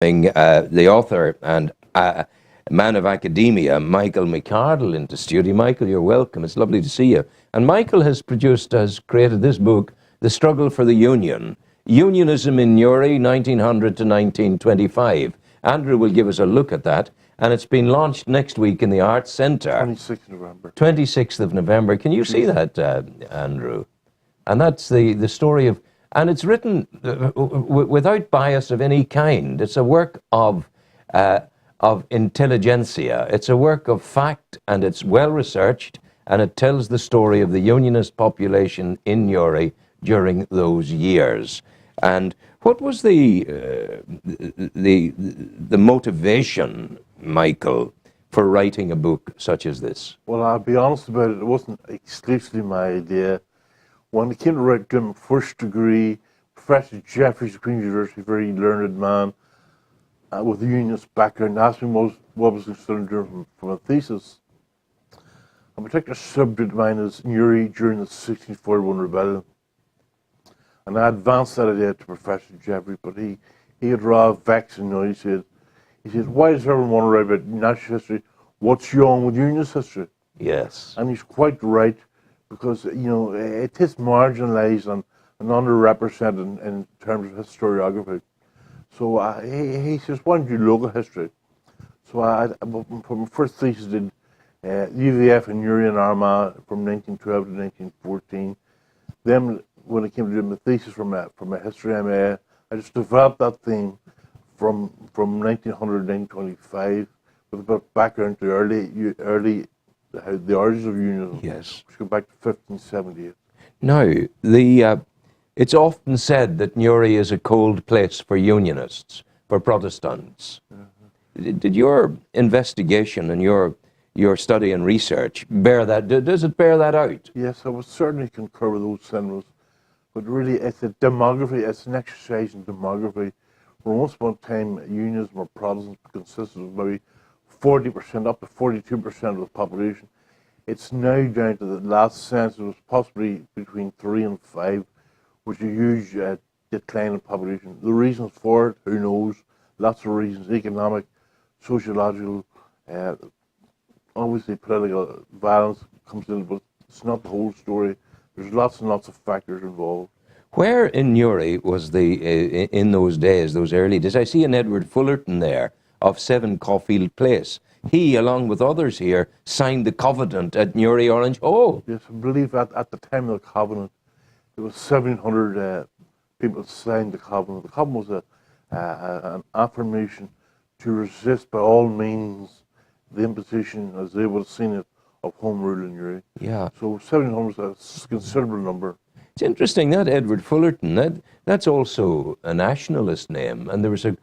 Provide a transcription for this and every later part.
The author and man of academia, Michael McArdle, into studio. Michael, you're welcome. It's lovely to see you. And Michael has created this book, The Struggle for the Union, Unionism in Newry, 1900 to 1925. Andrew will give us a look at that. And it's been launched next week in the Arts Centre. 26th November. 26th of November. Can you see that, Andrew? And that's the story of, and it's written without bias of any kind. It's a work of intelligentsia. It's a work of fact, and it's well researched, and it tells the story of the Unionist population in Newry during those years. And what was the motivation, Michael, for writing a book such as this? Well, I'll be honest about it. It wasn't exclusively my idea. When it came to write my first degree, Professor Jeffries of Queen's University, a very learned man with a unionist background, asked me what was considered doing from a thesis. A particular subject of mine is Newry during the 1641 rebellion. And I advanced that idea to Professor Jeffries, but he had rather vexed and he said, why does everyone want to write about national history? What's wrong with unionist history? Yes. And he's quite right, because, you know, it is marginalised and underrepresented in terms of historiography. So he says, why don't you look at history? So for my first thesis, did UVF in Newry and Armagh from 1912 to 1914. Then, when it came to doing my thesis from a history MA, I just developed that theme from 1900 to 1925 with a bit of background to the origins of unionism, yes, which go back to 1578. Now, it's often said that Newry is a cold place for unionists, for Protestants. Mm-hmm. Did your investigation and your study and research bear that? Does it bear that out? Yes, I would certainly concur with those sentiments. But really, it's a demography. It's an exercise in demography. For once upon a time, unionism or Protestants consisted of maybe 40%, up to 42% of the population. It's now down to the last census, it was possibly between 3 and 5, which is a huge decline in population. The reasons for it, who knows? Lots of reasons: economic, sociological, obviously political violence comes in, but it's not the whole story. There's lots and lots of factors involved. Where in Newry was in those days, those early days? I see an Edward Fullerton there of 7 Caulfield Place. He, along with others here, signed the covenant at Newry Orange Hall. Yes, I believe at the time of the covenant, there was 1,700 people signed the covenant. The covenant was an affirmation to resist by all means the imposition, as they would have seen it, of home rule in Newry. Yeah. So 1,700 was a considerable number. It's interesting that Edward Fullerton. That's also a nationalist name, and there was a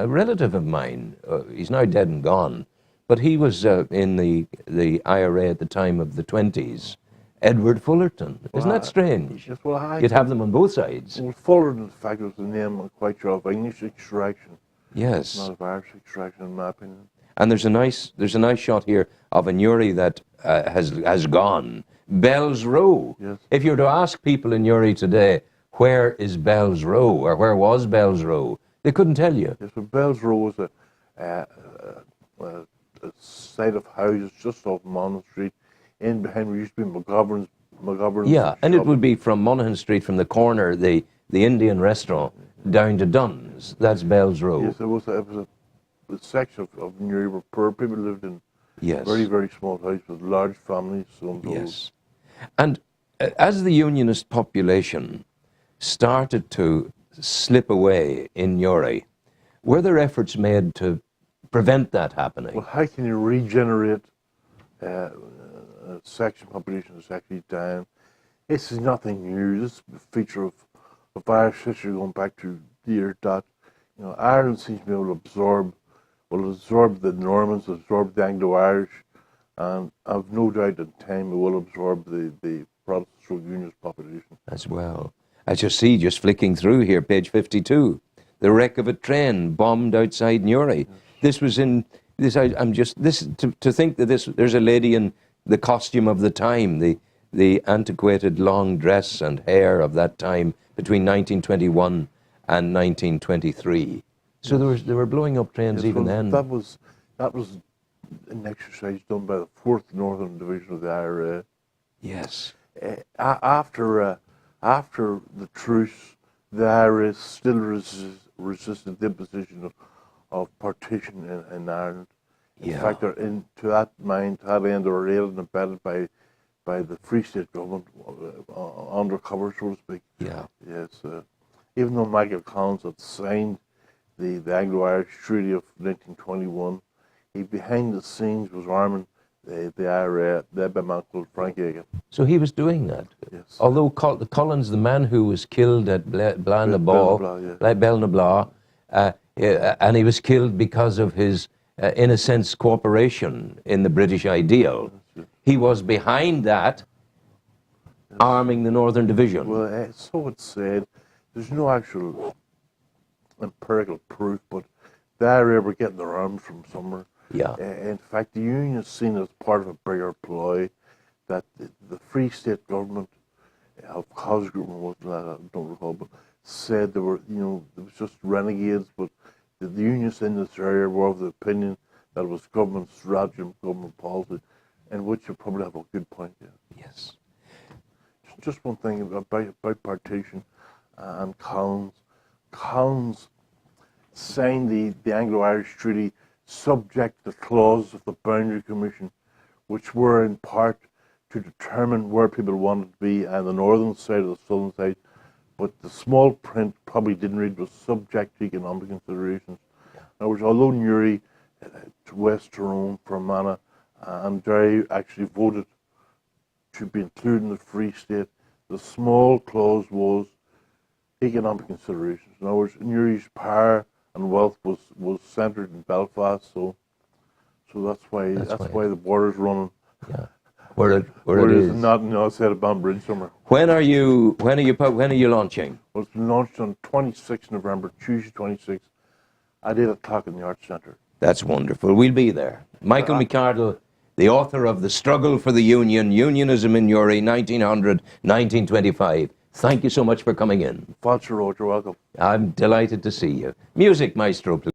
relative of mine. He's now dead and gone, but he was in the IRA at the time of the 20s. Edward Fullerton. Isn't that strange? Yes, well, you'd have them on both sides. Well, Fullerton, in fact, was the name, I'm quite sure, of English extraction. Yes. Not of Irish extraction, in my opinion. And there's a nice shot here of a Newry that has gone. Bell's Row. Yes. If you were to ask people in Newry today, where is Bell's Row, or where was Bell's Row, they couldn't tell you. Yes, so Bell's Row was a site of houses just off Monaghan Street. In behind where used to be McGovern's. Yeah, and it would be from Monaghan Street, from the corner, the Indian restaurant, down to Dunn's. That's Bell's Row. Yes, it was a section of Newry where poor people lived in. Yes. Very, very small houses with large families. Yes. And as the unionist population started to slip away in Newry, were there efforts made to prevent that happening? Well, how can you regenerate a section population that's actually dying? This is nothing new. This is a feature of Irish history going back to the year dot. You know, Ireland seems to be able to absorb the Normans, absorb the Anglo-Irish, and I've no doubt in time it will absorb the Protestant Unionist population. As well. As you see, just flicking through here, page 52, the wreck of a train bombed outside Newry. Yes. This was in, to think that there's a lady in the costume of the time, the antiquated long dress and hair of that time between 1921 and 1923. So they were blowing up trains Yes, even well, then. that was an exercise done by the 4th Northern Division of the IRA. Yes. After the truce, the IRA still resisted the imposition of partition in Ireland. In Yeah. fact, to that end, they were aided and abetted by the Free State government, undercover, so to speak. Yeah. Yes. Even though Michael Collins had signed the Anglo-Irish Treaty of 1921, he behind the scenes was arming the IRA, led by a man called Frank Egan. So he was doing that. Yes. Although Collins, the man who was killed at Belnabla, Belnabla, and he was killed because of his, in a sense, cooperation in the British ideal. He was behind that, arming the Northern Division. Well, so it's said. There's no actual empirical proof, but the IRA were getting their arms from somewhere. Yeah. In fact, the Union is seen as part of a bigger ploy that the Free State government of Cosgrove, I don't recall, but said there were, there was just renegades, but the Unionists in this area were of the opinion that it was government strategy, government policy, in which you probably have a good point, yeah. Yes. Just one thing about partition and Collins. Collins signed the Anglo-Irish Treaty subject to the clause of the Boundary Commission, which were in part to determine where people wanted to be on the northern side or the southern side. But the small print probably didn't read was subject to economic considerations. In other words, although Newry, West Tyrone, Fermanagh, and Derry actually voted to be included in the Free State, the small clause was economic considerations. In other words, Newry's power and wealth was centred in Belfast, so that's why the border's running. Yeah. Where it is. Not outside of Banbridge somewhere. When are you launching? Well, it's been launched on 26th November, Tuesday 26th, at 8 o'clock in the Arts Centre. That's wonderful. We'll be there. Michael McArdle, the author of The Struggle for the Union, Unionism in Newry, 1900-1925. Thank you so much for coming in. Father Road, you're welcome. I'm delighted to see you. Music, maestro, please.